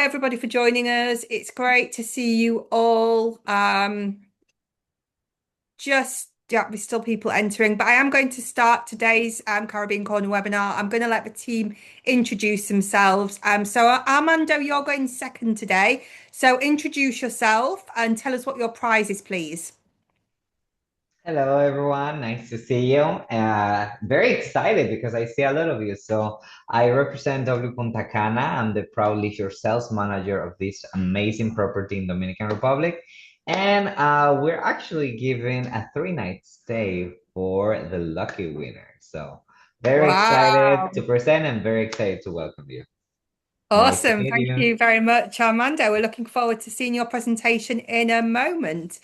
Everybody for joining us. It's great to see you all. There's still people entering, but I am going to start today's Caribbean Corner webinar. I'm going to let the team introduce themselves. Armando, you're going second today. So introduce yourself and tell us what your prize is, please. Hello, everyone. Nice to see you. Very excited because I see a lot of you. So I represent Punta Cana. I'm the proud leisure sales manager of this amazing property in Dominican Republic. And we're actually giving a 3 night stay for the lucky winner. So very excited to Wow. present and very excited to welcome you. Nice to Awesome. meet Thank you. you very much, Armando. We're looking forward to seeing your presentation in a moment.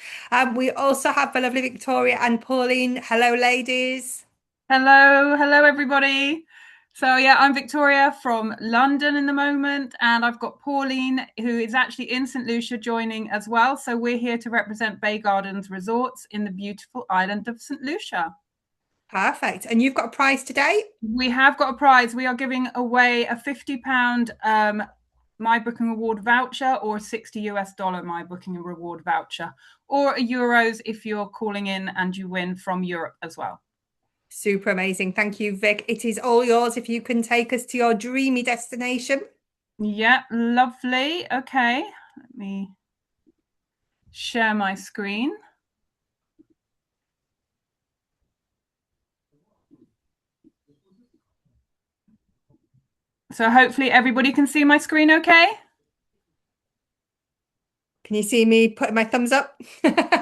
We also have the lovely Victoria and Pauline. Hello, ladies. Hello everybody. So yeah, I'm Victoria from London in the moment, and I've got Pauline, who is actually in St. Lucia, joining as well. So we're here to represent Bay Gardens Resorts in the beautiful island of St. Lucia. Perfect. And you've got a prize today? We have got a prize. We are giving away a £50 My Booking Award voucher, or a $60 My Booking Reward voucher, or a euros if you're calling in and you win from Europe as well. Super amazing. Thank you, Vic. It is all yours if you can take us to your dreamy destination. Yeah, lovely. Okay, let me share my screen. So hopefully everybody can see my screen okay? Can you see me putting my thumbs up?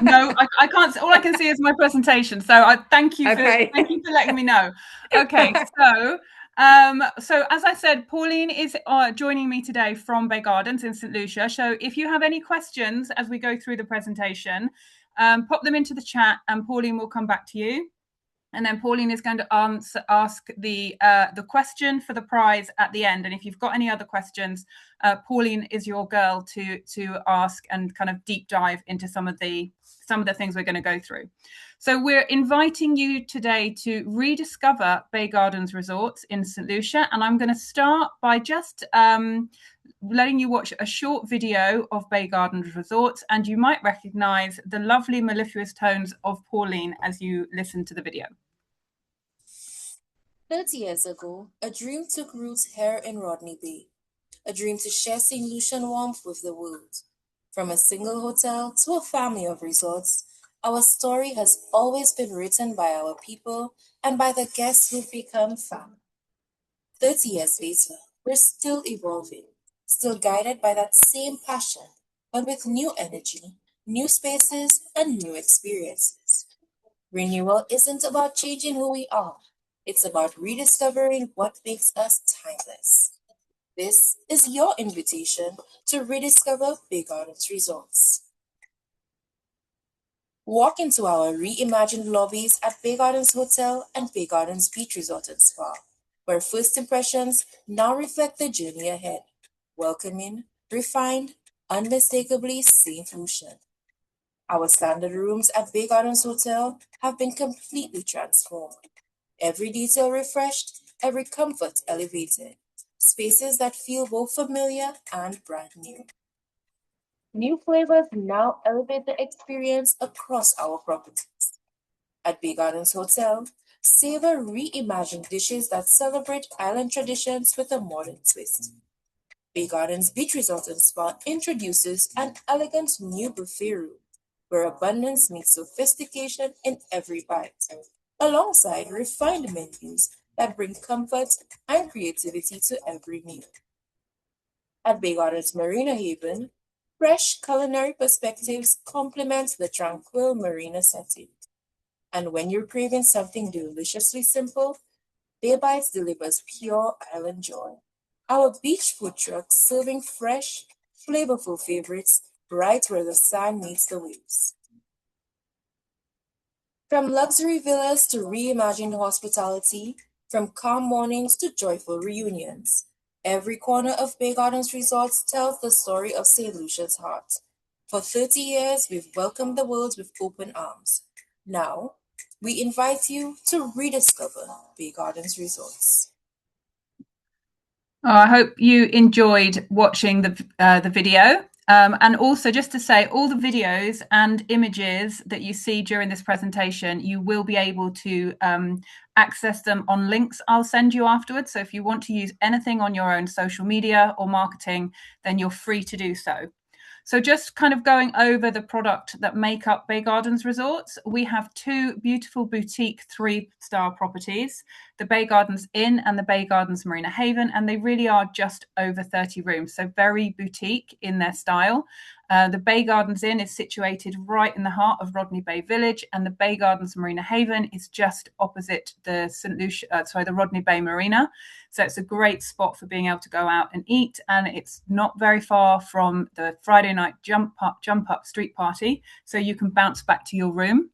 No, I can't. All I can see is my presentation. So I thank you for Okay. letting me know. Okay, so as I said, Pauline is joining me today from Bay Gardens in St. Lucia. So if you have any questions as we go through the presentation, pop them into the chat, and Pauline will come back to you. And then Pauline is going to ask the question for the prize at the end. And if you've got any other questions, Pauline is your girl to ask and kind of deep dive into some of the things we're going to go through. So we're inviting you today to rediscover Bay Gardens Resorts in St. Lucia. And I'm going to start by just letting you watch a short video of Bay Gardens Resorts, and you might recognize the lovely mellifluous tones of Pauline as you listen to the video. 30 years ago, a dream took root here in Rodney Bay, a dream to share St. Lucian warmth with the world. From a single hotel to a family of resorts, our story has always been written by our people and by the guests who've become family. 30 years later, we're still evolving, still guided by that same passion, but with new energy, new spaces, and new experiences. Renewal isn't about changing who we are. It's about rediscovering what makes us timeless. This is your invitation to rediscover Bay Gardens Resorts. Walk into our reimagined lobbies at Bay Gardens Hotel and Bay Gardens Beach Resort and Spa, where first impressions now reflect the journey ahead. Welcoming, refined, unmistakably St. Lucian. Our standard rooms at Bay Gardens Hotel have been completely transformed. Every detail refreshed, every comfort elevated. Spaces that feel both familiar and brand new. New flavors now elevate the experience across our properties. At Bay Gardens Hotel, savor reimagined dishes that celebrate island traditions with a modern twist. Bay Gardens Beach Resort and Spa introduces an elegant new buffet room where abundance meets sophistication in every bite, alongside refined menus that bring comfort and creativity to every meal. At Bay Gardens Marina Haven, fresh culinary perspectives complement the tranquil marina setting. And when you're craving something deliciously simple, Bay Bites delivers pure island joy. Our beach food trucks serving fresh, flavorful favorites right where the sand meets the waves. From luxury villas to reimagined hospitality, from calm mornings to joyful reunions, every corner of Bay Gardens Resorts tells the story of St. Lucia's heart. For 30 years, we've welcomed the world with open arms. Now, we invite you to rediscover Bay Gardens Resorts. Oh, I hope you enjoyed watching the video. And also, just to say, all the videos and images that you see during this presentation, you will be able to access them on links I'll send you afterwards. So if you want to use anything on your own social media or marketing, then you're free to do so. So just kind of going over the product that make up Bay Gardens Resorts, we have two beautiful boutique 3-star properties, the Bay Gardens Inn and the Bay Gardens Marina Haven, and they really are just over 30 rooms, so very boutique in their style. The Bay Gardens Inn is situated right in the heart of Rodney Bay Village, and the Bay Gardens Marina Haven is just opposite the the Rodney Bay Marina. So it's a great spot for being able to go out and eat, and it's not very far from the Friday night jump up street party, so you can bounce back to your room.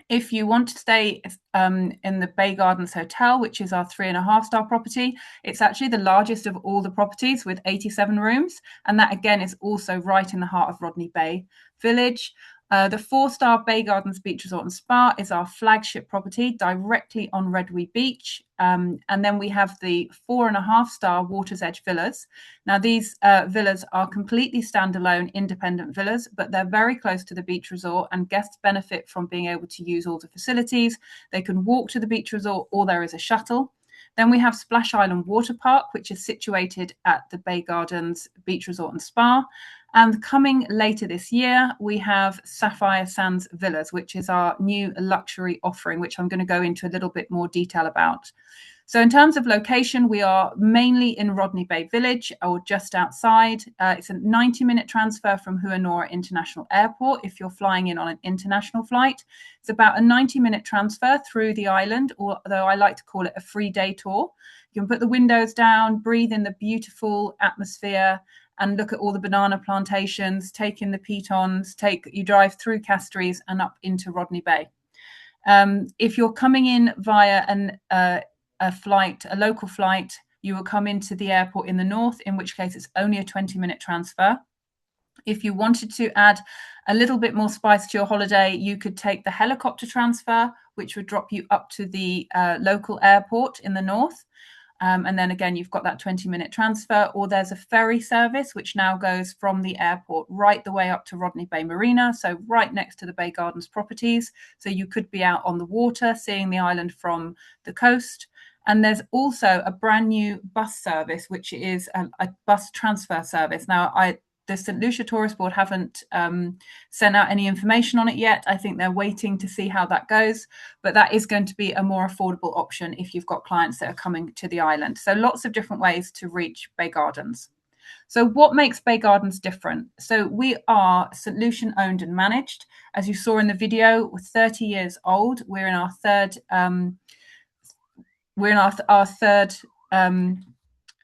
If you want to stay in the Bay Gardens Hotel, which is our 3.5-star property, it's actually the largest of all the properties with 87 rooms. And that, again, is also right in the heart of Rodney Bay Village. The 4-star Bay Gardens Beach Resort and Spa is our flagship property directly on Redwee Beach. And then we have the 4.5-star Water's Edge Villas. Now, these villas are completely standalone, independent villas, but they're very close to the beach resort, and guests benefit from being able to use all the facilities. They can walk to the beach resort, or there is a shuttle. Then we have Splash Island Water Park, which is situated at the Bay Gardens Beach Resort and Spa. And coming later this year, we have Sapphire Sands Villas, which is our new luxury offering, which I'm going to go into a little bit more detail about. So in terms of location, we are mainly in Rodney Bay Village, or just outside. It's a 90-minute transfer from Huanora International Airport if you're flying in on an international flight. It's about a 90-minute transfer through the island, although I like to call it a free day tour. You can put the windows down, breathe in the beautiful atmosphere, and look at all the banana plantations, take in the pitons, you drive through Castries and up into Rodney Bay. If you're coming in via a local flight, you will come into the airport in the north, in which case it's only a 20-minute transfer. If you wanted to add a little bit more spice to your holiday, you could take the helicopter transfer, which would drop you up to the local airport in the north. And then again, you've got that 20-minute transfer, or there's a ferry service, which now goes from the airport right the way up to Rodney Bay Marina, so right next to the Bay Gardens properties. So you could be out on the water, seeing the island from the coast. And there's also a brand new bus service, which is a bus transfer service. Now, the St. Lucia Tourist Board haven't sent out any information on it yet. I think they're waiting to see how that goes, but that is going to be a more affordable option if you've got clients that are coming to the island. So lots of different ways to reach Bay Gardens. So what makes Bay Gardens different? So we are St. Lucian owned and managed. As you saw in the video, we're 30 years old. We're in our third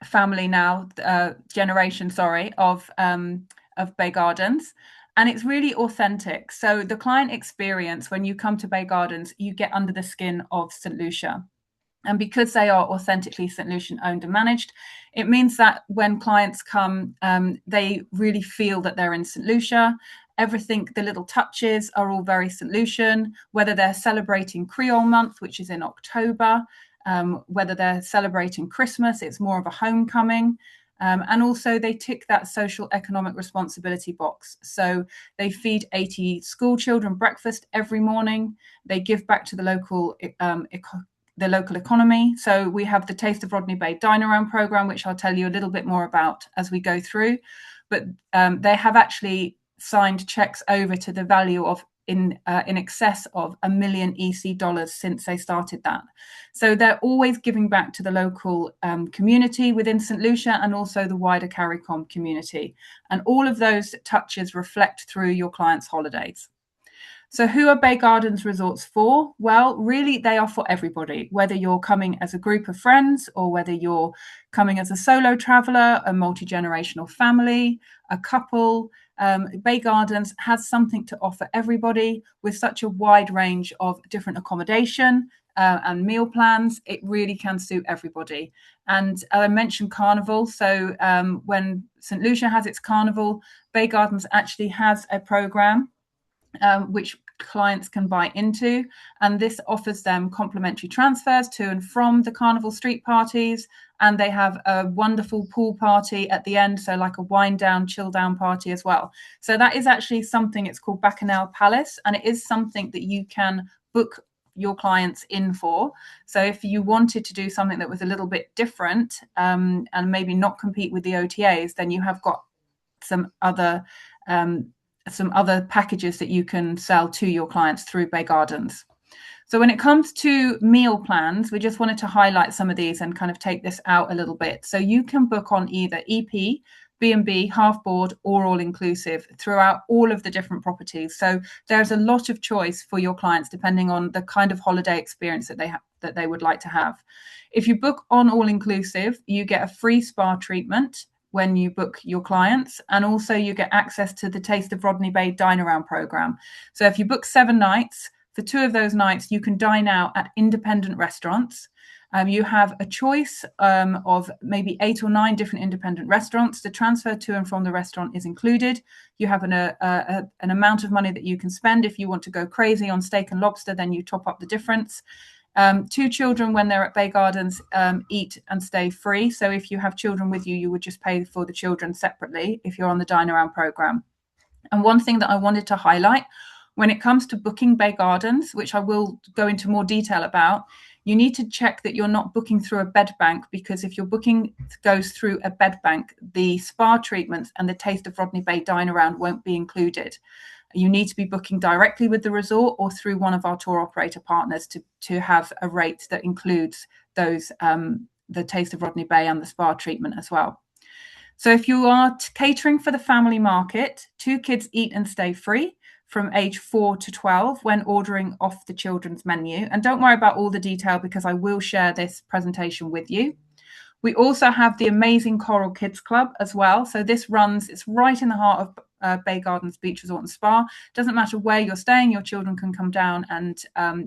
family now, generation, of Bay Gardens. And it's really authentic. So the client experience, when you come to Bay Gardens, you get under the skin of St. Lucia. And because they are authentically St. Lucian owned and managed, it means that when clients come, they really feel that they're in St. Lucia. Everything, the little touches are all very St. Lucian, whether they're celebrating Creole Month, which is in October, whether they're celebrating Christmas, it's more of a homecoming. And also they tick that social economic responsibility box. So they feed 80 school children breakfast every morning. They give back to the local economy. So we have the Taste of Rodney Bay Dine Around program, which I'll tell you a little bit more about as we go through. But they have actually signed checks over to the value of in excess of $1 million EC dollars since they started that. So they're always giving back to the local community within St. Lucia and also the wider CARICOM community. And all of those touches reflect through your clients' holidays. So who are Bay Gardens Resorts for? Well, really, they are for everybody, whether you're coming as a group of friends or whether you're coming as a solo traveler, a multi-generational family, a couple. Bay Gardens has something to offer everybody with such a wide range of different accommodation and meal plans. It really can suit everybody. And I mentioned Carnival. So when St. Lucia has its Carnival, Bay Gardens actually has a program which clients can buy into, and this offers them complimentary transfers to and from the carnival street parties, and they have a wonderful pool party at the end, so like a wind down, chill down party as well. So that is actually something, it's called Bacchanal Palace, and it is something that you can book your clients in for. So if you wanted to do something that was a little bit different, and maybe not compete with the OTAs, then you have got some other packages that you can sell to your clients through Bay Gardens. So when it comes to meal plans, we just wanted to highlight some of these and kind of take this out a little bit. So you can book on either EP, B&B, half board, or all inclusive throughout all of the different properties. So there's a lot of choice for your clients depending on the kind of holiday experience that they would like to have. If you book on all inclusive, you get a free spa treatment when you book your clients, and also you get access to the Taste of Rodney Bay Dine Around program. So if you book 7 nights, for 2 of those nights you can dine out at independent restaurants. You have a choice of maybe 8 or 9 different independent restaurants. The transfer to and from the restaurant is included. You have an amount of money that you can spend. If you want to go crazy on steak and lobster, then you top up the difference. 2 children, when they're at Bay Gardens, eat and stay free. So if you have children with you, you would just pay for the children separately if you're on the Dine Around program. And one thing that I wanted to highlight, when it comes to booking Bay Gardens, which I will go into more detail about, you need to check that you're not booking through a bed bank, because if your booking goes through a bed bank, the spa treatments and the Taste of Rodney Bay Dine Around won't be included. You need to be booking directly with the resort or through one of our tour operator partners to have a rate that includes those, the Taste of Rodney Bay and the spa treatment as well. So if you are catering for the family market, 2 kids eat and stay free from age 4 to 12 when ordering off the children's menu. And don't worry about all the detail, because I will share this presentation with you. We also have the amazing Coral Kids Club as well. So this it's right in the heart of Bay Gardens Beach Resort and Spa. Doesn't matter where you're staying, your children can come down and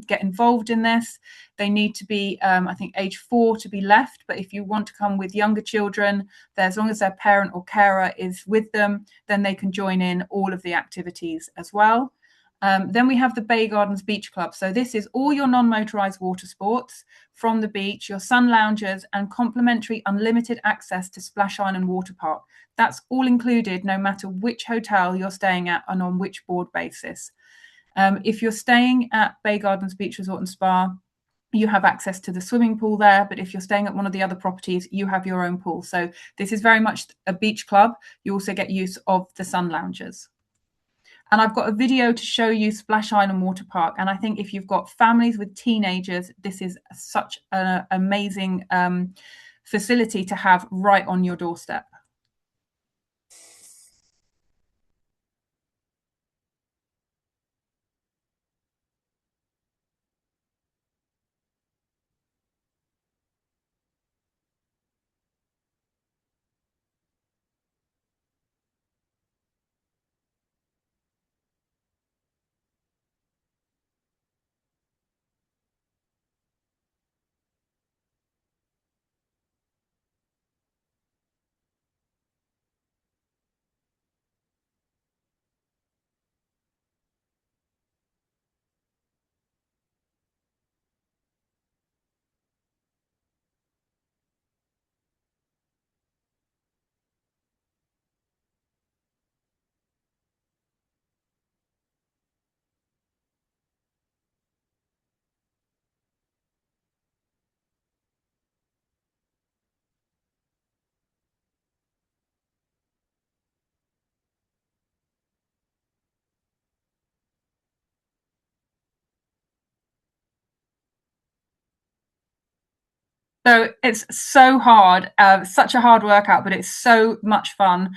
get involved in this. They need to be, I think, age 4 to be left. But if you want to come with younger children, as long as their parent or carer is with them, then they can join in all of the activities as well. Then we have the Bay Gardens Beach Club. So this is all your non-motorized water sports from the beach, your sun loungers, and complimentary unlimited access to Splash Island Water Park. That's all included no matter which hotel you're staying at and on which board basis. If you're staying at Bay Gardens Beach Resort and Spa, you have access to the swimming pool there, but if you're staying at one of the other properties, you have your own pool. So this is very much a beach club. You also get use of the sun loungers. And I've got a video to show you Splash Island Water Park. And I think if you've got families with teenagers, this is such an amazing facility to have right on your doorstep. So it's so hard, such a hard workout, but it's so much fun.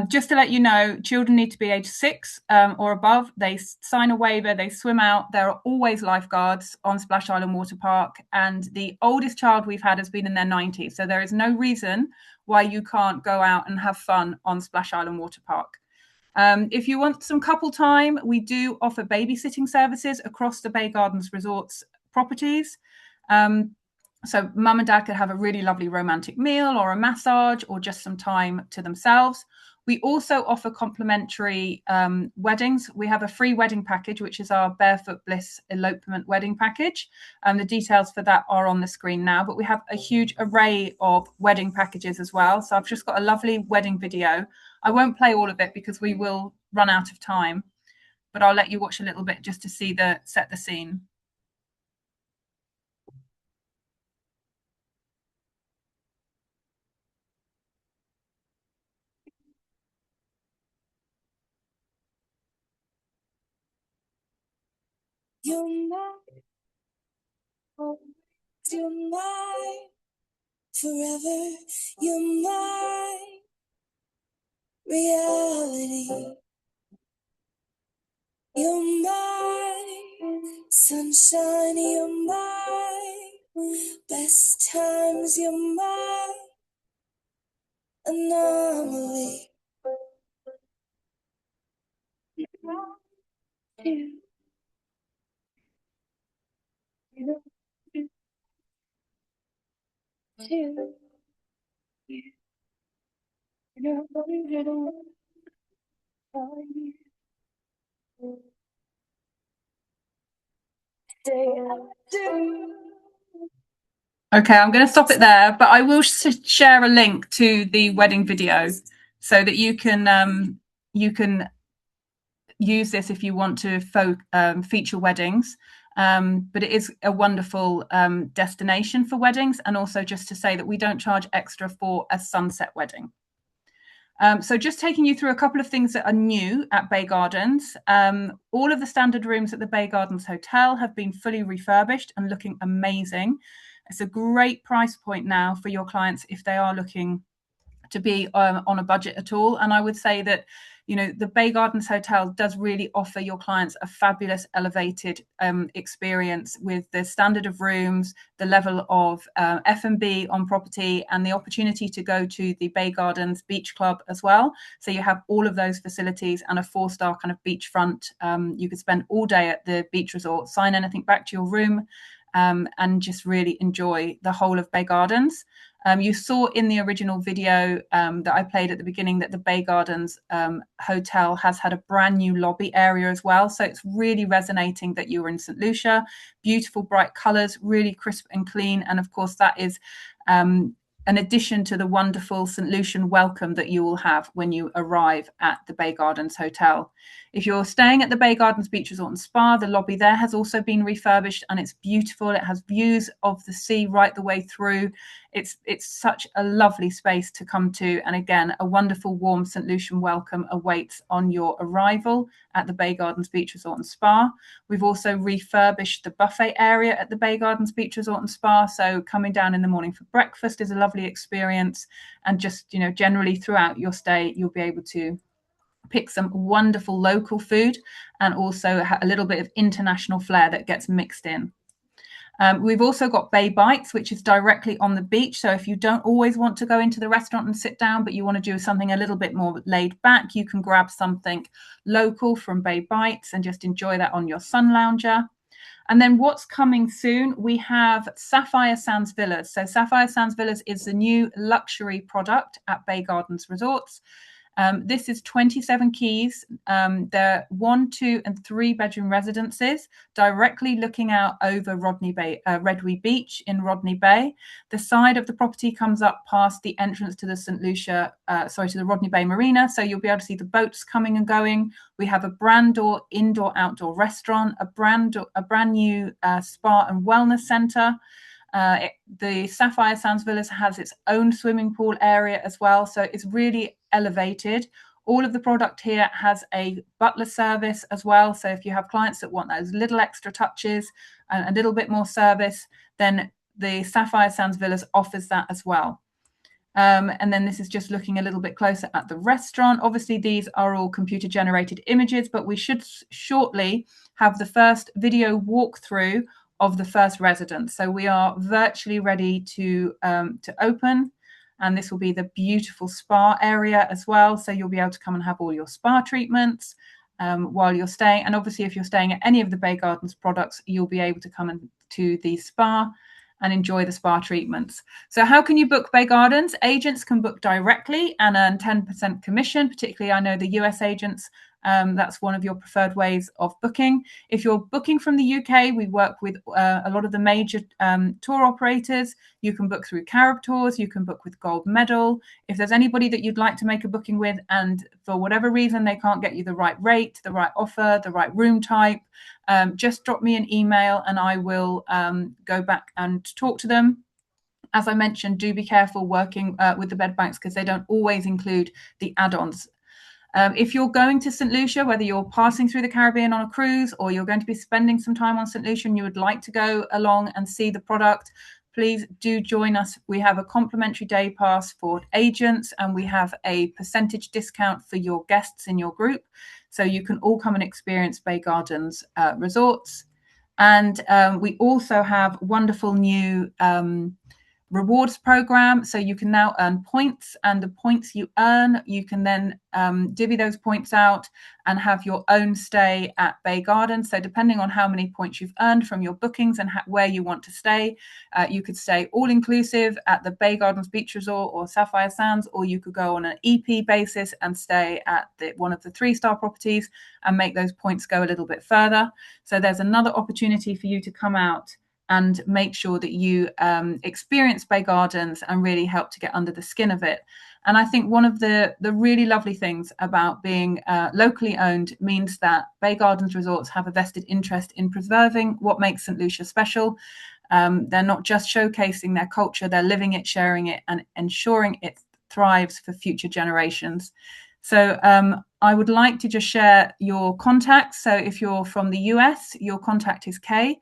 Just to let you know, children need to be age 6 or above. They sign a waiver, they swim out. There are always lifeguards on Splash Island Water Park. And the oldest child we've had has been in their 90s. So there is no reason why you can't go out and have fun on Splash Island Water Park. If you want some couple time, we do offer babysitting services across the Bay Gardens Resorts properties. So mum and dad could have a really lovely romantic meal or a massage or just some time to themselves. We also offer complimentary weddings. We have a free wedding package, which is our Barefoot Bliss elopement wedding package. The details for that are on the screen now, but we have a huge array of wedding packages as well. So I've just got a lovely wedding video. I won't play all of it because we will run out of time, but I'll let you watch a little bit just to see set the scene. You're mine, always you're mine, forever you're mine, reality. You're mine, sunshine, you're mine, best times, you're mine, anomaly. Okay, I'm going to stop it there, but I will share a link to the wedding video so that you can use this if you want to feature weddings. But it is a wonderful destination for weddings, and also just to say that we don't charge extra for a sunset wedding. So just taking you through a couple of things that are new at Bay Gardens. All of the standard rooms at the Bay Gardens Hotel have been fully refurbished and looking amazing. It's a great price point now for your clients if they are looking to be on a budget at all. And I would say that, you know, the Bay Gardens Hotel does really offer your clients a fabulous elevated experience with the standard of rooms, the level of F&B on property, and the opportunity to go to the Bay Gardens Beach Club as well. So you have all of those facilities and a 4-star kind of beachfront. You could spend all day at the beach resort, sign anything back to your room, and just really enjoy the whole of Bay Gardens. You saw in the original video that I played at the beginning that the Bay Gardens Hotel has had a brand new lobby area as well. So it's really resonating that you were in St. Lucia. Beautiful, bright colours, really crisp and clean. And of course, that is an addition to the wonderful St. Lucian welcome that you will have when you arrive at the Bay Gardens Hotel. If you're staying at the Bay Gardens Beach Resort and Spa, the lobby there has also been refurbished and it's beautiful. It has views of the sea right the way through. It's such a lovely space to come to. And again, a wonderful, warm St. Lucian welcome awaits on your arrival at the Bay Gardens Beach Resort and Spa. We've also refurbished the buffet area at the Bay Gardens Beach Resort and Spa. So coming down in the morning for breakfast is a lovely experience. And just, you know, generally throughout your stay, you'll be able to pick some wonderful local food and also a little bit of international flair that gets mixed in. We've also got Bay Bites, which is directly on the beach. So if you don't always want to go into the restaurant and sit down, but you want to do something a little bit more laid back, you can grab something local from Bay Bites and just enjoy that on your sun lounger. And then what's coming soon, we have Sapphire Sands Villas. So Sapphire Sands Villas is the new luxury product at Bay Gardens Resorts. This is 27 keys. They're 1, 2, and 3 bedroom residences directly looking out over Redwee Beach in Rodney Bay. The side of the property comes up past the entrance to the to the Rodney Bay Marina. So you'll be able to see the boats coming and going. We have a brand new indoor-outdoor restaurant, a brand new spa and wellness centre. The Sapphire Sands Villas has its own swimming pool area as well, so it's really elevated. All of the product here has a butler service as well, so if you have clients that want those little extra touches and a little bit more service, then the Sapphire Sands Villas offers that as well. And then this is just looking a little bit closer at the restaurant. Obviously, these are all computer-generated images, but we should shortly have the first video walkthrough of the first residence. So we are virtually ready to open, and this will be the beautiful spa area as well. So you'll be able to come and have all your spa treatments while you're staying. And obviously, if you're staying at any of the Bay Gardens products, you'll be able to come to the spa and enjoy the spa treatments. So how can you book Bay Gardens? Agents can book directly and earn 10% commission, particularly I know the US agents. That's one of your preferred ways of booking. If you're booking from the UK, we work with a lot of the major tour operators. You can book through Carib Tours, you can book with Gold Medal. If there's anybody that you'd like to make a booking with and for whatever reason they can't get you the right rate, the right offer, the right room type, just drop me an email and I will go back and talk to them. As I mentioned, do be careful working with the bed banks because they don't always include the add-ons. If you're going to St. Lucia, whether you're passing through the Caribbean on a cruise or you're going to be spending some time on St. Lucia and you would like to go along and see the product, please do join us. We have a complimentary day pass for agents and we have a percentage discount for your guests in your group. So you can all come and experience Bay Gardens resorts. And we also have wonderful new rewards program. So you can now earn points, and the points you earn, you can then divvy those points out and have your own stay at Bay Gardens. So depending on how many points you've earned from your bookings and where you want to stay, you could stay all inclusive at the Bay Gardens Beach Resort or Sapphire Sands, or you could go on an EP basis and stay at one of the 3-star properties and make those points go a little bit further. So there's another opportunity for you to come out and make sure that you experience Bay Gardens and really help to get under the skin of it. And I think one of the really lovely things about being locally owned means that Bay Gardens resorts have a vested interest in preserving what makes St. Lucia special. They're not just showcasing their culture, they're living it, sharing it, and ensuring it thrives for future generations. So I would like to just share your contacts. So if you're from the US, your contact is Kay.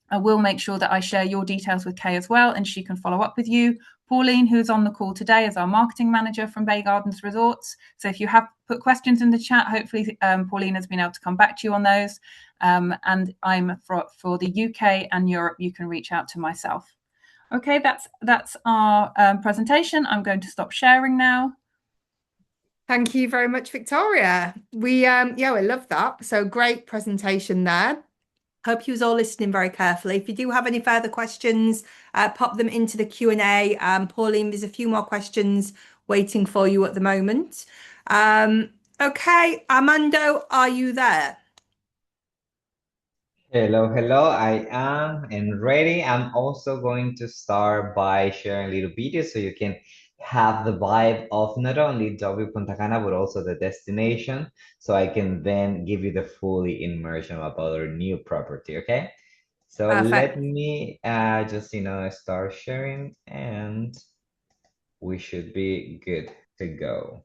I will make sure that I share your details with Kay as well, and she can follow up with you. Pauline, who's on the call today, is our marketing manager from Bay Gardens Resorts. So if you have put questions in the chat, hopefully Pauline has been able to come back to you on those. And I'm for the UK and Europe, you can reach out to myself. Okay, that's our presentation. I'm going to stop sharing now. Thank you very much, Victoria. We love that. So great presentation there. Hope you was all listening very carefully. If you do have any further questions, pop them into the Q&A. Pauline, there's a few more questions waiting for you at the moment. Okay, Armando, are you there? Hello, I am and ready. I'm also going to start by sharing a little video so you can have the vibe of not only W Punta Cana, but also the destination. So I can then give you the fully immersion about our new property, okay? So Perfect. let me just, start sharing and we should be good to go.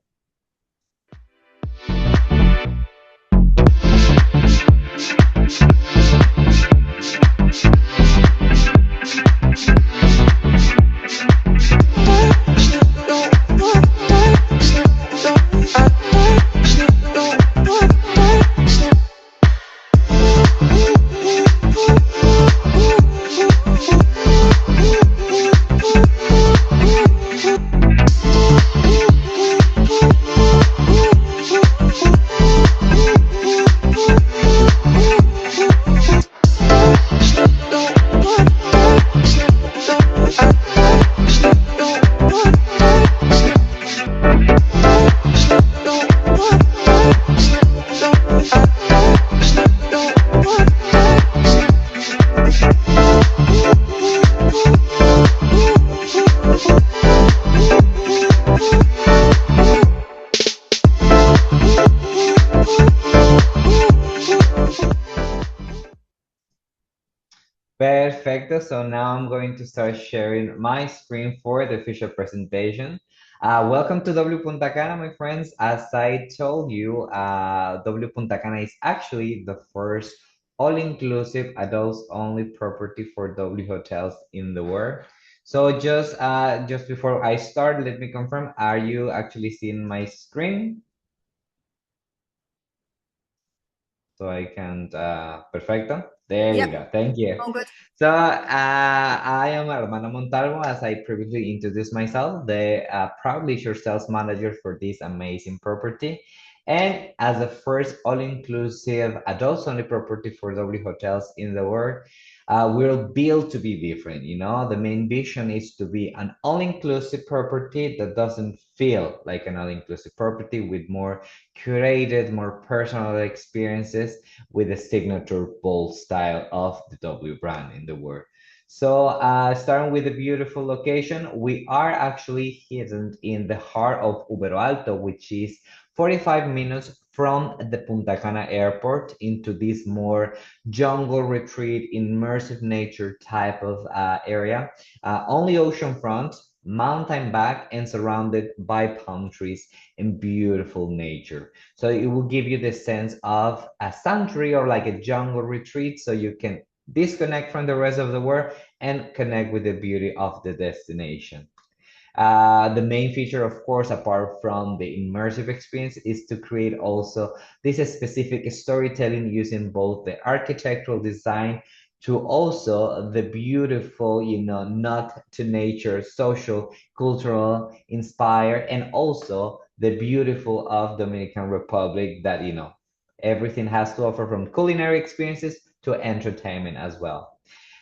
Perfecto. So now I'm going to start sharing my screen for the official presentation. Welcome to W Punta Cana, my friends. As I told you, W Punta Cana is actually the first all-inclusive adults-only property for W hotels in the world. So just before I start, let me confirm, are you actually seeing my screen? So I can, perfecto. There you go. Thank you. All good. So I am Armando Montalvo, as I previously introduced myself, the proud leisure sales manager for this amazing property. And as the first all-inclusive adults-only property for W hotels in the world, we're built to be different. You know, the main vision is to be an all-inclusive property that doesn't feel like an all-inclusive property, with more curated, more personal experiences, with a signature bold style of the W brand in the world. So starting with the beautiful location, we are actually hidden in the heart of Ubero Alto, which is 45 minutes from the Punta Cana airport into this more jungle retreat, immersive nature type of area. Only oceanfront, mountain back, and surrounded by palm trees and beautiful nature. So it will give you the sense of a sanctuary or like a jungle retreat, so you can disconnect from the rest of the world and connect with the beauty of the destination. The main feature, of course, apart from the immersive experience, is to create also this specific storytelling using both the architectural design to also the beautiful, you know, not to nature, social, cultural, inspired, and also the beautiful of Dominican Republic that, you know, everything has to offer, from culinary experiences to entertainment as well.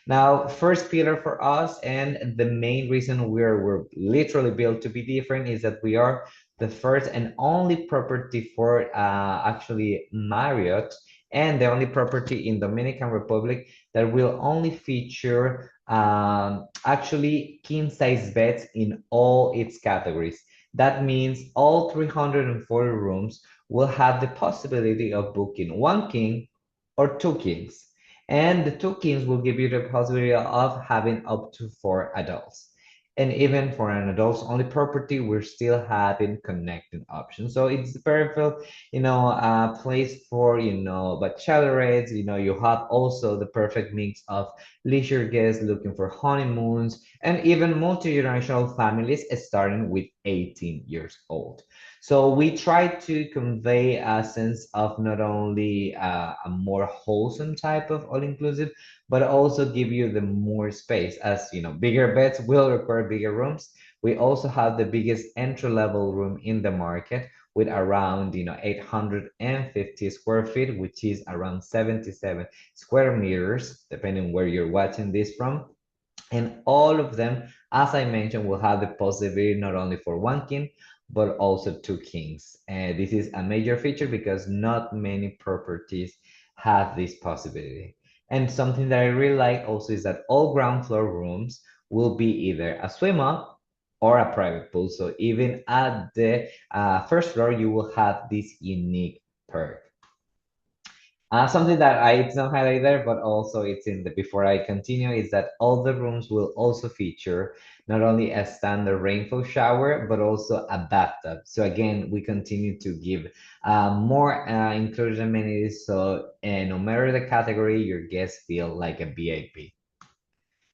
Now, first pillar for us, and the main reason we're literally built to be different, is that we are the first and only property for actually Marriott, and the only property in Dominican Republic that will only feature actually king size beds in all its categories. That means all 340 rooms will have the possibility of booking one king or two kings, and the two kings will give you the possibility of having up to four adults. And even for an adults only property, we're still having connecting options. So it's the perfect, you know, place for, you know, bachelorettes. You know, you have also the perfect mix of leisure guests looking for honeymoons, and even multi-generational families starting with 18 years old. So we try to convey a sense of not only a more wholesome type of all-inclusive, but also give you the more space. As you know, bigger beds will require bigger rooms. We also have the biggest entry-level room in the market, with around, you know, 850 square feet, which is around 77 square meters, depending where you're watching this from. And all of them, as I mentioned, will have the possibility not only for one king, but also two kings. And this is a major feature because not many properties have this possibility. And something that I really like also is that all ground floor rooms will be either a swim up or a private pool. So even at the first floor, you will have this unique perk. Something that it's not highlighted there, but also it's in the before I continue, is that all the rooms will also feature not only a standard rainfall shower, but also a bathtub. So again, we continue to give more included amenities. So no matter the category, your guests feel like a VIP.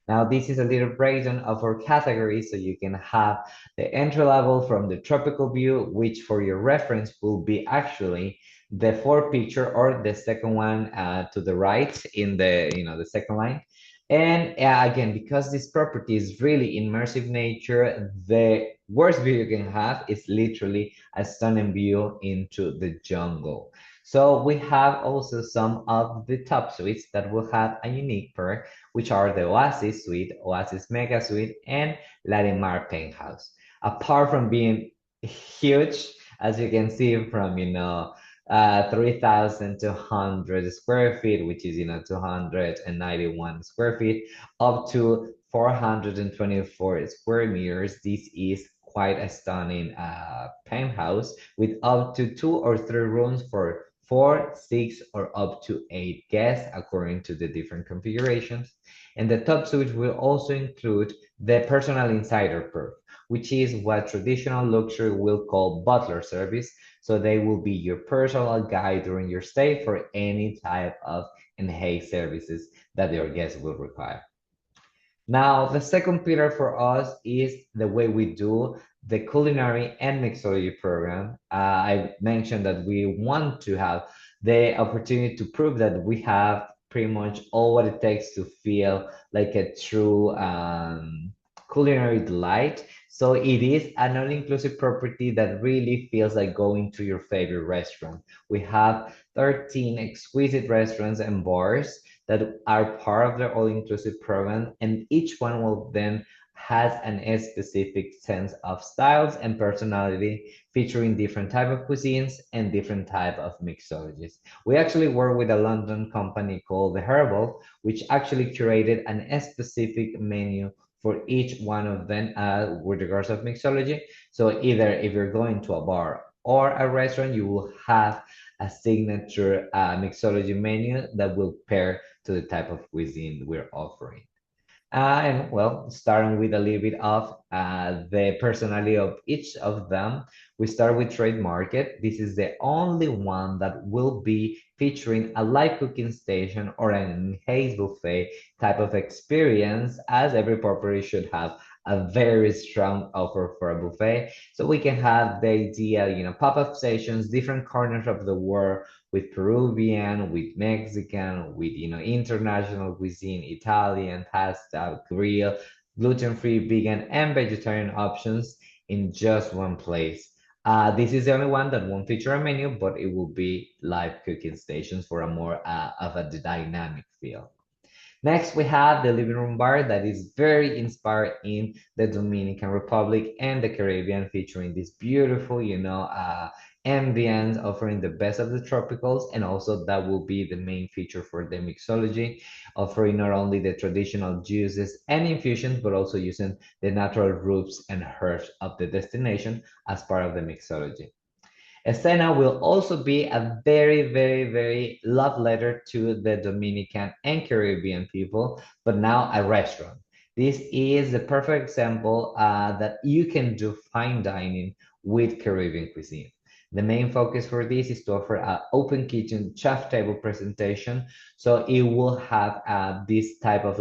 Now, this is a little breakdown of our categories, so you can have the entry level from the tropical view, which for your reference will be actually the fourth picture, or the second one to the right in the, you know, the second line. And again, because this property is really immersive nature, the worst view you can have is literally a stunning view into the jungle. So we have also some of the top suites that will have a unique perk, which are the Oasis Suite, Oasis Mega Suite, and Larimar Penthouse. Apart from being huge, as you can see from, you know, 3,200 square feet, which is, you know, 291 square feet, up to 424 square meters. This is quite a stunning penthouse with up to 2 or 3 rooms for 4, 6, or up to 8 guests, according to the different configurations. And the top suite will also include the personal insider perk, which is what traditional luxury will call butler service. So they will be your personal guide during your stay for any type of enhanced services that your guests will require. Now, the second pillar for us is the way we do the culinary and mixology program. I mentioned that we want to have the opportunity to prove that we have pretty much all what it takes to feel like a true culinary delight. So it is an all-inclusive property that really feels like going to your favorite restaurant. We have 13 exquisite restaurants and bars that are part of the all-inclusive program, and each one will then has a specific sense of styles and personality, featuring different type of cuisines and different type of mixologies. We actually work with a London company called The Herbal, which actually curated a specific menu for each one of them with regards of mixology. So either if you're going to a bar or a restaurant, you will have a signature mixology menu that will pair to the type of cuisine we're offering. And well, starting with a little bit of the personality of each of them, we start with Trade Market. This is the only one that will be featuring a live cooking station or an enhanced buffet type of experience, as every property should have a very strong offer for a buffet. So we can have the idea, pop-up stations, different corners of the world with Peruvian, with Mexican, with international cuisine, Italian, pasta, grill, gluten-free, vegan, and vegetarian options in just one place. This is the only one that won't feature a menu, but it will be live cooking stations for a more of a dynamic feel. Next, we have the living room bar that is very inspired in the Dominican Republic and the Caribbean, featuring this beautiful, ambience, offering the best of the tropicals, and also that will be the main feature for the mixology, offering not only the traditional juices and infusions, but also using the natural roots and herbs of the destination as part of the mixology. Escena will also be a very, very, very love letter to the Dominican and Caribbean people, but now a restaurant. This is the perfect example that you can do fine dining with Caribbean cuisine. The main focus for this is to offer an open kitchen chef table presentation. So it will have this type of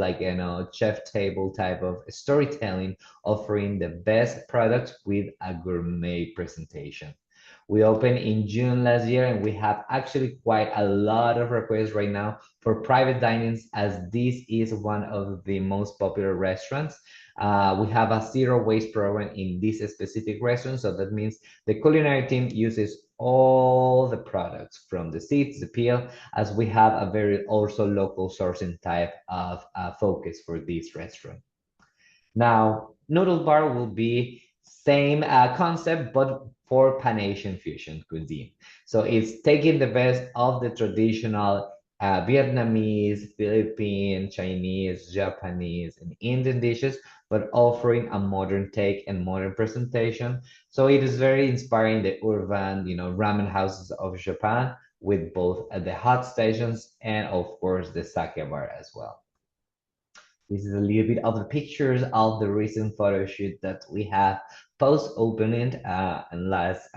chef table type of storytelling, offering the best products with a gourmet presentation. We opened in June last year, and we have actually quite a lot of requests right now for private dinings, as this is one of the most popular restaurants. We have a zero waste program in this specific restaurant, so that means the culinary team uses all the products from the seeds, the peel, as we have a very also local sourcing type of focus for this restaurant. Now, noodle bar will be same concept, but for Pan-Asian fusion cuisine. So it's taking the best of the traditional Vietnamese, Philippine, Chinese, Japanese, and Indian dishes, but offering a modern take and modern presentation. So it is very inspiring the urban, ramen houses of Japan with both the hot stations and of course the sake bar as well. This is a little bit of the pictures of the recent photo shoot that we have post opening, unless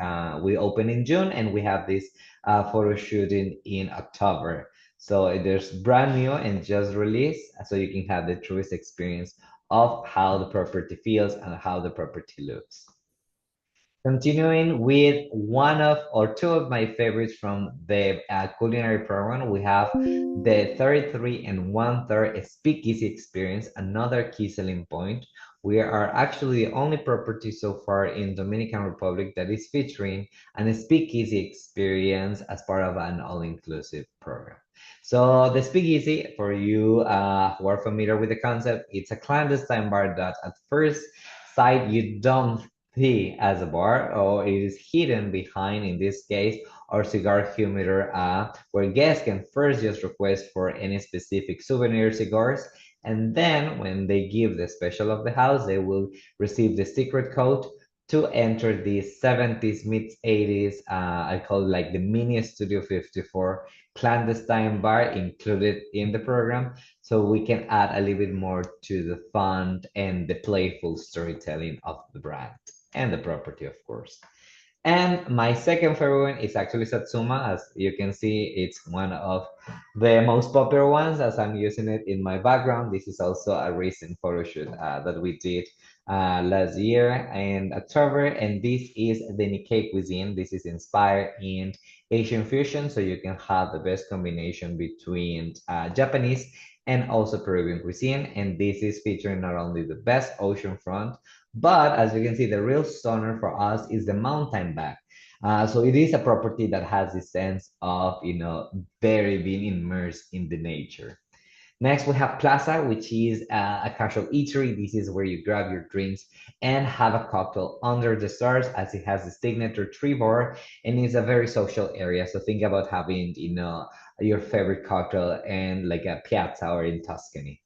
we open in June, and we have this photo shooting in October. So there's brand new and just released, so you can have the truest experience of how the property feels and how the property looks. Continuing with one of or two of my favorites from the culinary program, we have the 33 and 1/3 speakeasy experience, another key selling point. We are actually the only property so far in Dominican Republic that is featuring an speakeasy experience as part of an all-inclusive program. So the speakeasy, for you who are familiar with the concept, it's a clandestine bar that at first sight you don't see as a bar, or it is hidden behind, in this case, our cigar humidor, where guests can first just request for any specific souvenir cigars, and then when they give the special of the house, they will receive the secret code to enter the 70s, mid 80s, I call it like the mini Studio 54 clandestine bar included in the program, so we can add a little bit more to the fun and the playful storytelling of the brand and the property, of course. And my second favorite one is actually Satsuma. As you can see, it's one of the most popular ones, as I'm using it in my background. This is also a recent photo shoot that we did last year in October, and this is the Nikkei cuisine. This is inspired in Asian fusion, so you can have the best combination between Japanese and also Peruvian cuisine. And this is featuring not only the best oceanfront, but as you can see, the real stunner for us is the mountain back. So it is a property that has this sense of, very being immersed in the nature. Next, we have Plaza, which is a casual eatery. This is where you grab your drinks and have a cocktail under the stars, as it has a signature tree bar, and it's a very social area. So think about having, your favorite cocktail and like a piazza or in Tuscany.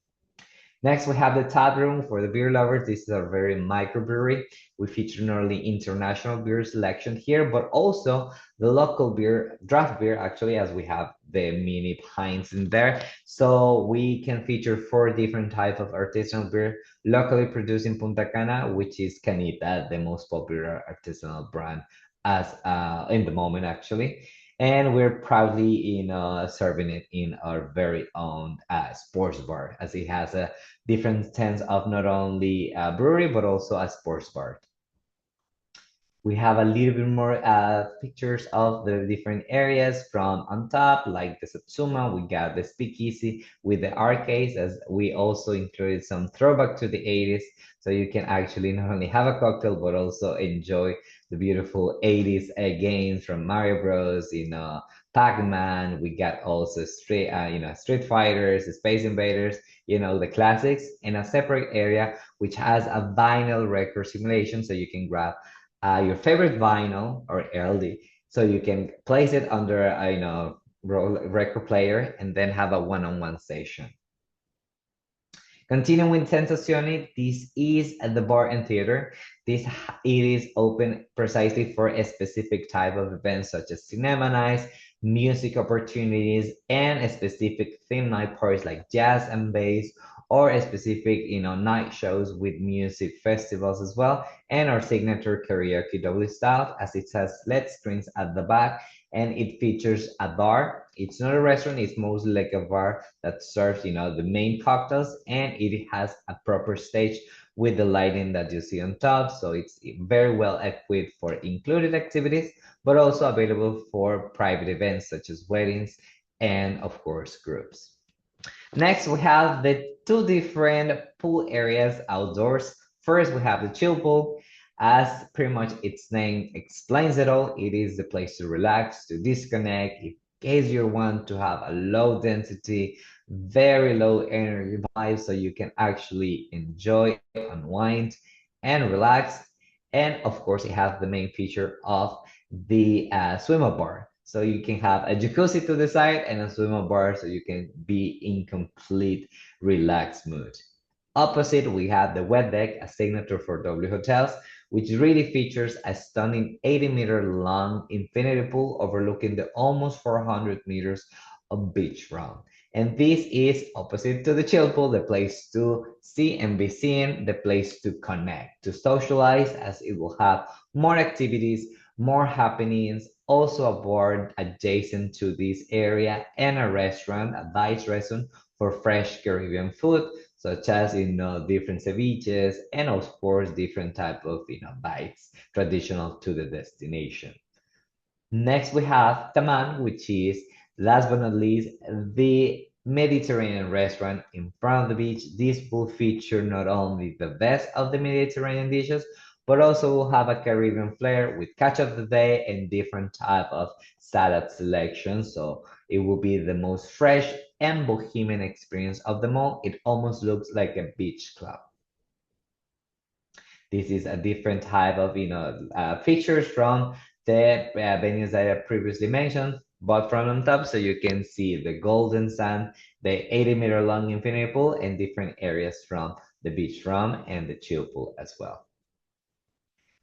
Next, we have the tap room for the beer lovers. This is a very microbrewery. We feature not only international beer selection here, but also the local beer, draft beer, actually, as we have the mini pints in there. So we can feature 4 different types of artisanal beer locally produced in Punta Cana, which is Canita, the most popular artisanal brand as in the moment, actually. And we're proudly serving it in our very own sports bar, as it has a different sense of not only a brewery but also a sports bar. We have a little bit more pictures of the different areas from on top, like the Satsuma. We got the speakeasy with the arcades, as we also included some throwback to the 80s. So you can actually not only have a cocktail, but also enjoy the beautiful 80s games from Mario Bros, Pac-Man. We got also Street Fighters, Space Invaders, the classics, in a separate area, which has a vinyl record simulation. So you can grab your favorite vinyl or LD. So you can place it under a record player and then have a one-on-one session. Continuing with Sensazioni, this is at the bar and theater. It is open precisely for a specific type of events such as cinema nights, music opportunities, and a specific theme night parties like jazz and bass, or a specific night shows with music festivals as well, and our signature karaoke double style, as it has LED screens at the back, and it features a bar. It's not a restaurant, it's mostly like a bar that serves the main cocktails, and it has a proper stage with the lighting that you see on top. So it's very well equipped for included activities, but also available for private events such as weddings and of course groups. Next, we have the 2 different pool areas outdoors. First, we have the chill pool. As pretty much its name explains it all, it is the place to relax, to disconnect, in case you want to have a low density, very low energy vibe, so you can actually enjoy, unwind, and relax. And of course, it has the main feature of the swim up bar. So you can have a jacuzzi to the side and a swim bar, so you can be in complete relaxed mood. Opposite, we have the wet deck, a signature for W Hotels, which really features a stunning 80-meter long infinity pool overlooking the almost 400 meters of beachfront. And this is opposite to the chill pool, the place to see and be seen, the place to connect, to socialize, as it will have more activities, more happenings, also a bar adjacent to this area, and a restaurant, a Dice restaurant for fresh Caribbean food, such as different ceviches and of course different type of bites traditional to the destination. Next, we have Taman, which is last but not least the Mediterranean restaurant in front of the beach. This will feature not only the best of the Mediterranean dishes, but also will have a Caribbean flair with catch of the day and different type of salad selections. So it will be the most fresh and bohemian experience of them all. It almost looks like a beach club. This is a different type of features from the venues that I previously mentioned, but from on top, so you can see the golden sand, the 80-meter long infinity pool, and different areas from the beach from and the chill pool as well.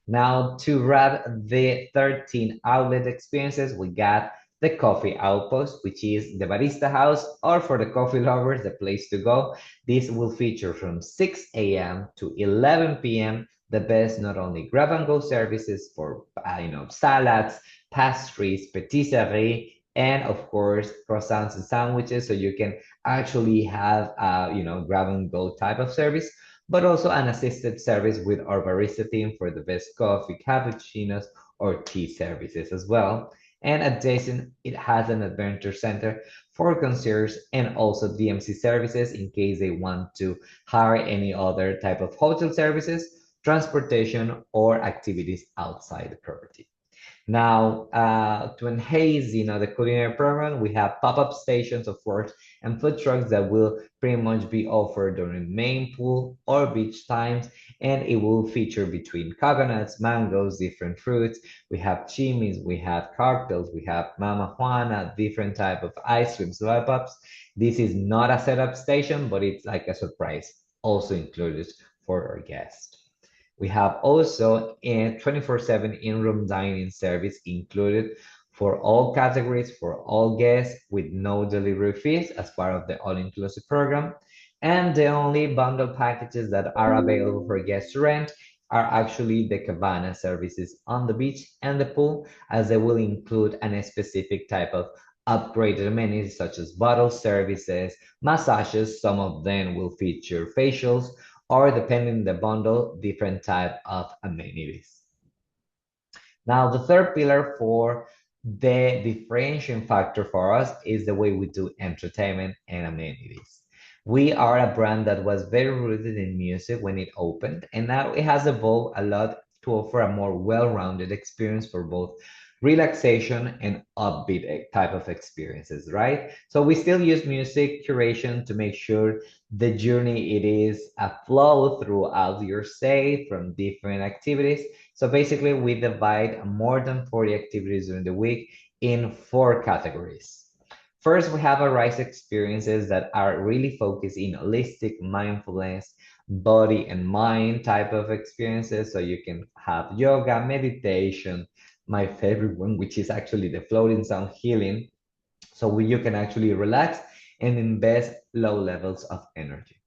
Now, to wrap the 13 outlet experiences, we got the Coffee Outpost, which is the barista house, or for the coffee lovers, the place to go. This will feature from 6 a.m. to 11 p.m. the best not only grab and go services for salads, pastries, patisserie, and of course croissants and sandwiches, so you can actually have grab and go type of service, but also an assisted service with our barista team for the best coffee, cappuccinos, or tea services as well. And adjacent, it has an adventure center for concierge and also DMC services in case they want to hire any other type of hotel services, transportation, or activities outside the property. Now, to enhance, the culinary program, we have pop-up stations, of course, and food trucks that will pretty much be offered during main pool or beach times, and it will feature between coconuts, mangoes, different fruits. We have chimis, we have cocktails, we have Mama Juana, different type of ice creams, lollipops. This is not a setup station, but it's like a surprise, also included for our guests. We have also a 24/7 in-room dining service included for all categories, for all guests, with no delivery fees as part of the all-inclusive program. And the only bundle packages that are available for guests to rent are actually the cabana services on the beach and the pool, as they will include a specific type of upgraded amenities such as bottle services, massages. Some of them will feature facials, or depending on the bundle, different type of amenities. Now, the third pillar for the differentiating factor for us is the way we do entertainment and amenities. We are a brand that was very rooted in music when it opened, and now it has evolved a lot to offer a more well-rounded experience for both relaxation and upbeat type of experiences, right? So we still use music curation to make sure the journey it is a flow throughout your stay from different activities. So basically, we divide more than 40 activities during the week in 4 categories. First, we have Arise experiences that are really focused in holistic mindfulness, body and mind type of experiences. So you can have yoga, meditation, my favorite one, which is actually the floating sound healing. So you can actually relax and invest low levels of energy.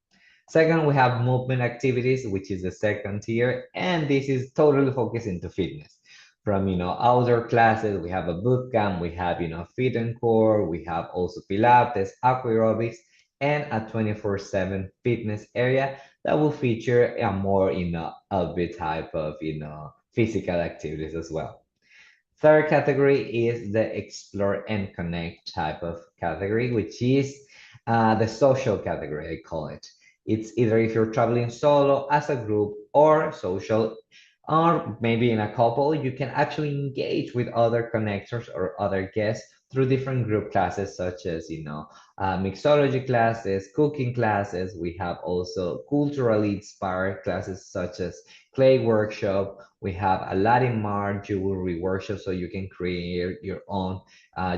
Second, we have movement activities, which is the second tier, and this is totally focused into fitness. From outdoor classes, we have a boot camp, we have fit and core, we have also Pilates, aquarobics, and a 24/7 fitness area that will feature a more upbeat type of physical activities as well. Third category is the explore and connect type of category, which is the social category, I call it. It's either if you're traveling solo, as a group, or social, or maybe in a couple, you can actually engage with other connectors or other guests through different group classes, such as, mixology classes, cooking classes. We have also culturally inspired classes, such as clay workshop. We have a Latin art jewelry workshop, so you can create your own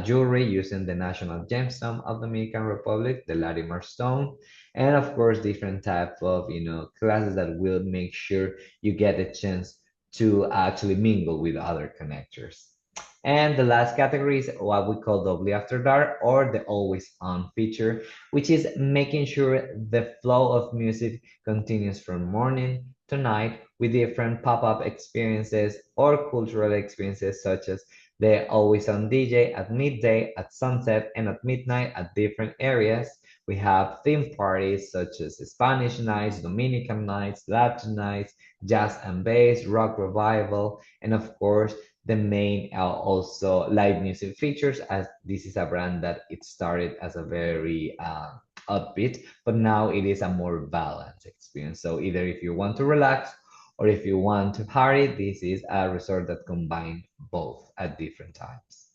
jewelry using the national gemstone of the Dominican Republic, the Latimer stone, and of course different type of classes that will make sure you get a chance to actually mingle with other connectors. And the last category is what we call doubly after dark, or the always on feature, which is making sure the flow of music continues from morning to night with different pop-up experiences or cultural experiences, such as the always on DJ at midday, at sunset, and at midnight at different areas. We have theme parties such as Spanish nights, Dominican nights, Latin nights, jazz and bass, rock revival, and of course, the main also live music features, as this is a brand that it started as a very upbeat, but now it is a more balanced experience. So either if you want to relax or if you want to party, this is a resort that combines both at different times.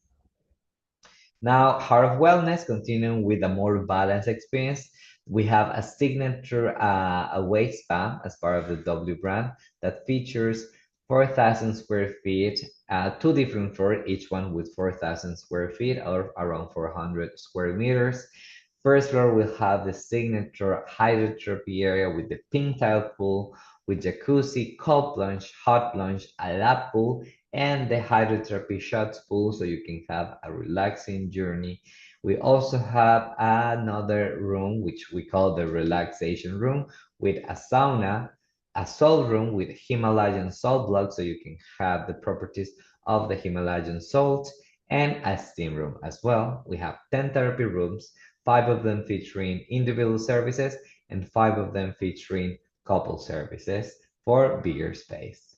Now, Heart of Wellness, continuing with a more balanced experience, we have a signature away spa as part of the W brand that features 4,000 square feet, 2 different floors, each one with 4,000 square feet or around 400 square meters. First floor will have the signature hydrotherapy area with the pink tile pool, with jacuzzi, cold plunge, hot plunge, a lap pool, and the hydrotherapy shots pool, so you can have a relaxing journey. We also have another room, which we call the relaxation room, with a sauna, a salt room with Himalayan salt blocks, so you can have the properties of the Himalayan salt, and a steam room as well. We have 10 therapy rooms, 5 of them featuring individual services, and 5 of them featuring couple services for bigger space.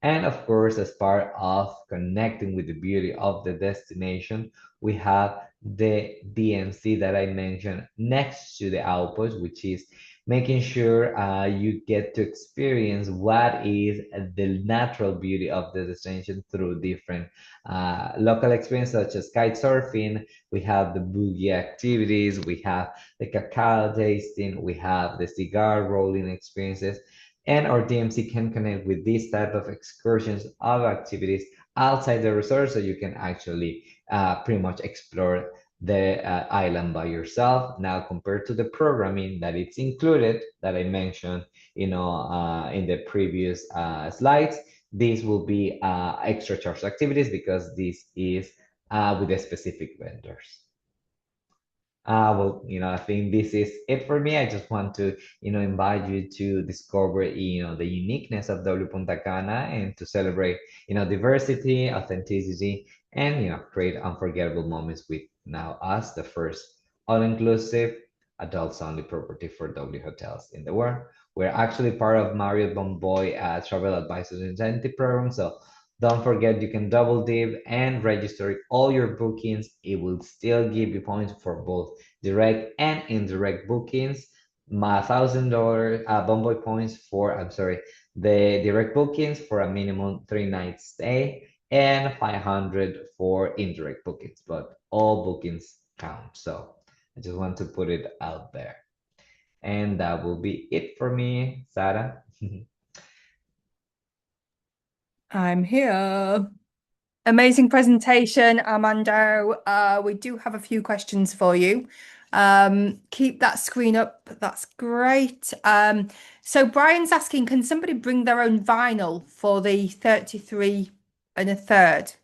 And of course, as part of connecting with the beauty of the destination, we have the DMC that I mentioned next to the outpost, which is making sure you get to experience what is the natural beauty of the destination through different local experiences such as kite surfing. We have the boogie activities, we have the cacao tasting, we have the cigar rolling experiences, and our DMC can connect with these type of excursions of activities outside the resort so you can actually pretty much explore the island by yourself. Now, compared to the programming that it's included, that I mentioned, in the previous slides, these will be extra charge activities because this is with the specific vendors. Well, I think this is it for me. I just want to, invite you to discover, the uniqueness of W Punta Cana and to celebrate, diversity, authenticity, and, create unforgettable moments with now us, the first all-inclusive, adults-only property for W hotels in the world. We're actually part of Marriott Bonvoy Travel Advisors Incentive Program, so don't forget you can double dip and register all your bookings. It will still give you points for both direct and indirect bookings. My $1,000 Bonvoy points for, I'm sorry, the direct bookings for a minimum 3 night stay and 500 for indirect bookings, but all bookings count. So I just want to put it out there. And that will be it for me, Sarah. I'm here. Amazing presentation, Armando. We do have a few questions for you. Keep that screen up. That's great. So Brian's asking, can somebody bring their own vinyl for the 33 1/3?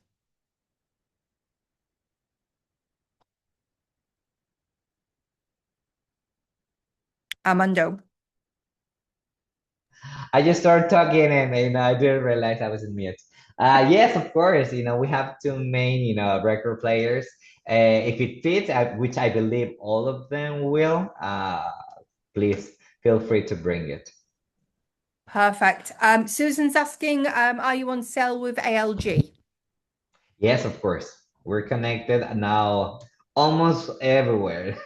Armando. I just started talking and I didn't realize I was in mute. Yes, of course. We have two main record players. If it fits, which I believe all of them will, please feel free to bring it. Perfect. Susan's asking, are you on sale with ALG? Yes, of course. We're connected now almost everywhere.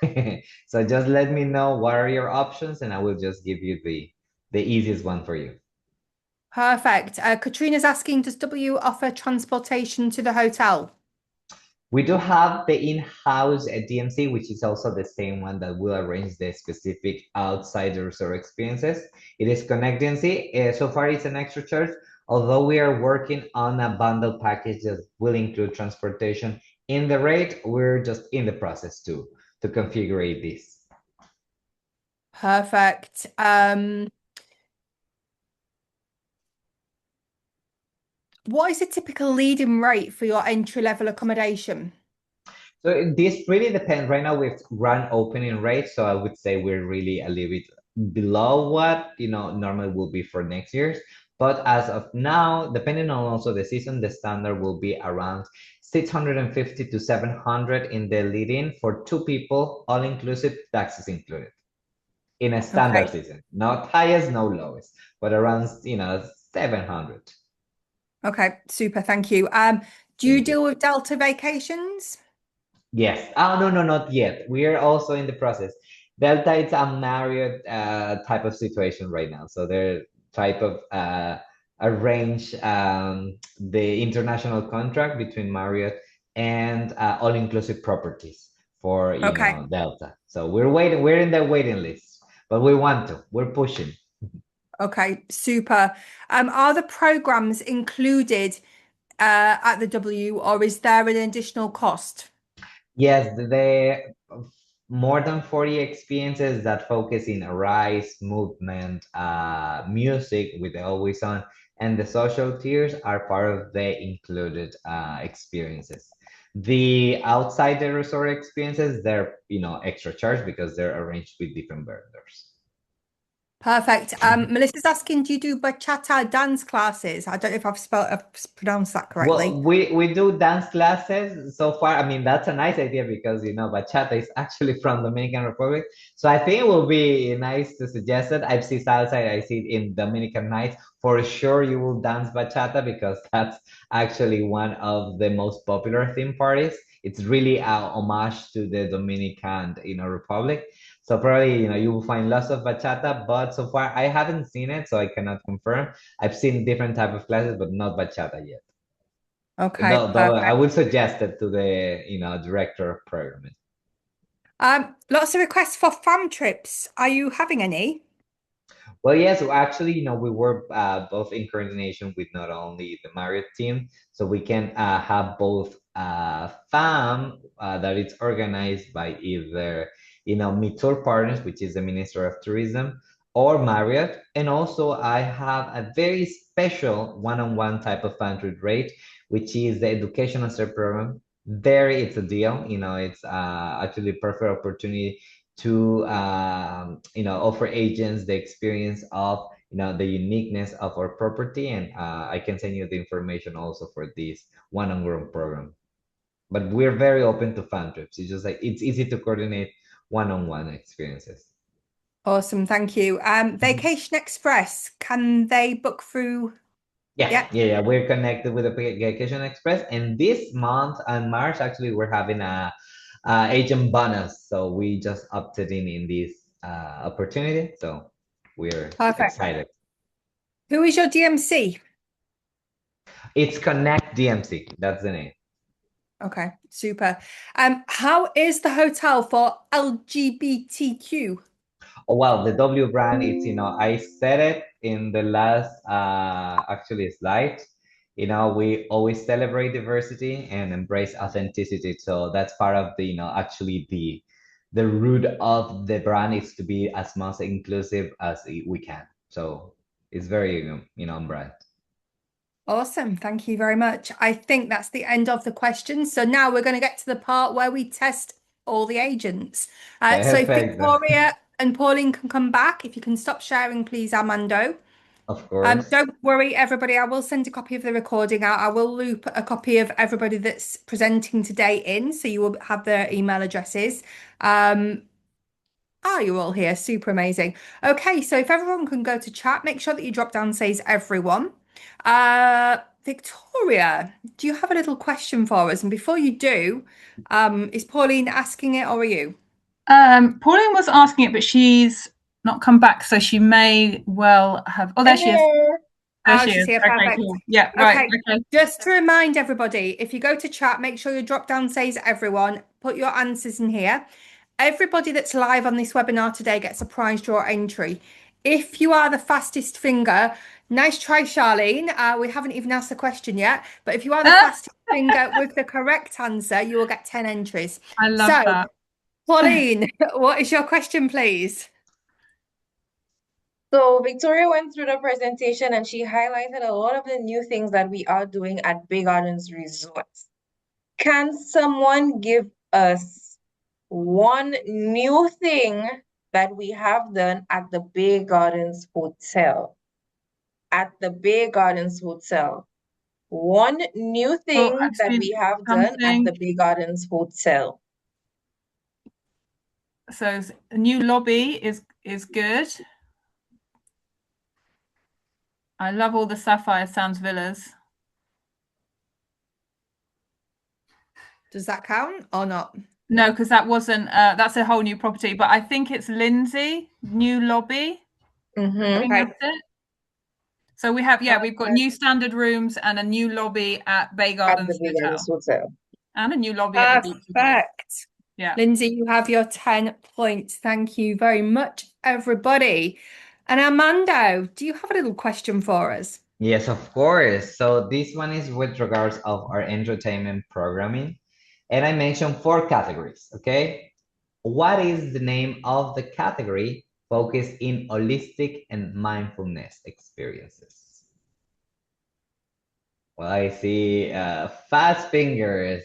So just let me know what are your options and I will just give you the easiest one for you. Perfect. Katrina's asking, does W offer transportation to the hotel? We do have the in-house DMC, which is also the same one that will arrange the specific outside the resort experiences. It is Connect DMC. So far, it's an extra charge, although we are working on a bundle package that will include transportation in the rate. We're just in the process to configure this. Perfect. What is a typical lead-in rate for your entry-level accommodation? So this really depends. Right now we've run opening rate, so I would say we're really a little bit below what normal will be for next year's. But as of now, depending on also the season, the standard will be around 650 to 700 in the lead-in for two people, all inclusive, taxes included, in a standard season. Not highest, no lowest, but around 700. Okay, super. Thank you. Do you deal with Delta vacations? Yes. Oh, no, not yet. We are also in the process. Delta, it's a Marriott type of situation right now. So they're type of arrange the international contract between Marriott and all-inclusive properties for Delta. So we're waiting. We're in the waiting list, but we want to. We're pushing. Okay, super. Are the programs included at the W, or is there an additional cost? Yes, the more than 40 experiences that focus in rise, movement, music with the always on, and the social tiers are part of the included experiences. The outside the resort experiences, they're extra charge because they're arranged with different vendors. Perfect. Melissa's asking, do you do bachata dance classes? I don't know if I've pronounced that correctly. Well, we do dance classes so far. I mean, that's a nice idea because bachata is actually from Dominican Republic. So I think it will be nice to suggest it. I've seen salsa, I see it in Dominican nights. For sure, you will dance bachata because that's actually one of the most popular theme parties. It's really a homage to the Dominican, Republic. So probably, you will find lots of bachata, but so far I haven't seen it, so I cannot confirm. I've seen different type of classes, but not bachata yet. Okay, Though I perfect. would suggest it to the, director of programming. Lots of requests for fam trips. Are you having any? Well, yes, actually, we were both in coordination with not only the Marriott team, so we can have both FAM that is organized by either, Tour Partners, which is the Minister of Tourism, or Marriott. And also, I have a very special one-on-one type of fan trip rate, which is the Education Master Program. There, it's a deal. It's actually a perfect opportunity to offer agents the experience of the uniqueness of our property, and I can send you the information also for this one-on-one program. But we're very open to fan trips. It's just like it's easy to coordinate one-on-one experiences. Awesome, thank you. Mhm. Vacation Express, can they book through? Yeah, Yeah, yeah, yeah. We're connected with the Vacation Express, and this month and March, actually, we're having a agent bonus. So we just opted in this opportunity. So we're perfect. excited. Who is your DMC? It's Connect DMC. That's the name. Okay, super. How is the hotel for LGBTQ? Oh, well, the W brand, it's, I said it in the last actually slide. We always celebrate diversity and embrace authenticity. So that's part of the, actually the root of the brand is to be as much inclusive as we can. So it's very, on brand. Awesome, thank you very much. I think that's the end of the questions. So now we're going to get to the part where we test all the agents. So if Perfect. Victoria and Pauline can come back, if you can stop sharing, please, Armando. Of course. Don't worry, everybody. I will send a copy of the recording out. I will loop a copy of everybody that's presenting today in, so you will have their email addresses. Um, you're all here. Super amazing. Okay, so if everyone can go to chat, make sure that you drop down says everyone. Victoria, do you have a little question for us? And before you do, is Pauline asking it or are you? Pauline was asking it, but she's not come back, so she may well have. Oh, there she is. Hello. There Oh, she she's is. here. Okay, Perfect. cool. Yeah, right. Okay, Okay. just to remind everybody, if you go to chat, make sure you drop down says everyone, put your answers in here. Everybody that's live on this webinar today gets a prize draw entry. If you are the fastest finger, nice try, Charlene. We haven't even asked the question yet, but if you are the fastest finger with the correct answer, you will get 10 entries. I love So, that. Pauline, what is your question, please? So Victoria went through the presentation and she highlighted a lot of the new things that we are doing at Bay Gardens Resorts. Can someone give us one new thing that we have done at the Bay Gardens Hotel? At the Bay Gardens Hotel. One new Oh, thing that actually, we have done at something. the Bay Gardens Hotel. So a new lobby is good. I love all the Sapphire Sands villas. Does that count or not? No, because that wasn't. That's a whole new property. But I think it's Lindsay new lobby. I think Okay. that's it. So we have, we've got Perfect. new standard rooms and a new lobby at Bay At the Gardens Bay Gardens Hotel, Hotel. and a new lobby at the beach as well. Perfect. Yeah. Lindsay, you have your 10 points. Thank you very much, everybody. And Armando, do you have a little question for us? Yes, of course. So this one is with regards of our entertainment programming. And I mentioned four categories, okay? What is the name of the category focused in holistic and mindfulness experiences? Well, I see fast fingers.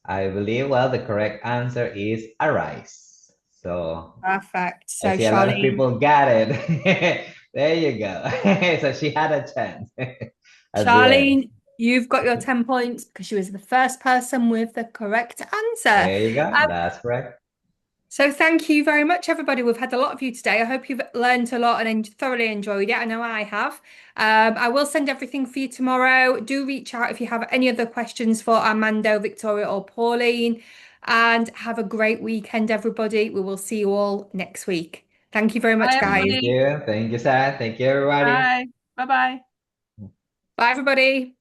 I believe, well, the correct answer is arise. So Perfect. I So, see a lot of Charlene, people got it. There you go. So she had a chance at the end. Charlene, you've got your 10 points because she was the first person with the correct answer. There you go. That's correct. So thank you very much, everybody. We've had a lot of you today. I hope you've learned a lot and thoroughly enjoyed it. I know I have. I will send everything for you tomorrow. Do reach out if you have any other questions for Armando, Victoria, or Pauline. and have a great weekend, everybody. We will see you all next week. Thank you very Bye, much, guys. everybody. Thank you, Sarah. Thank you, everybody. Bye. Bye-bye. Bye, everybody.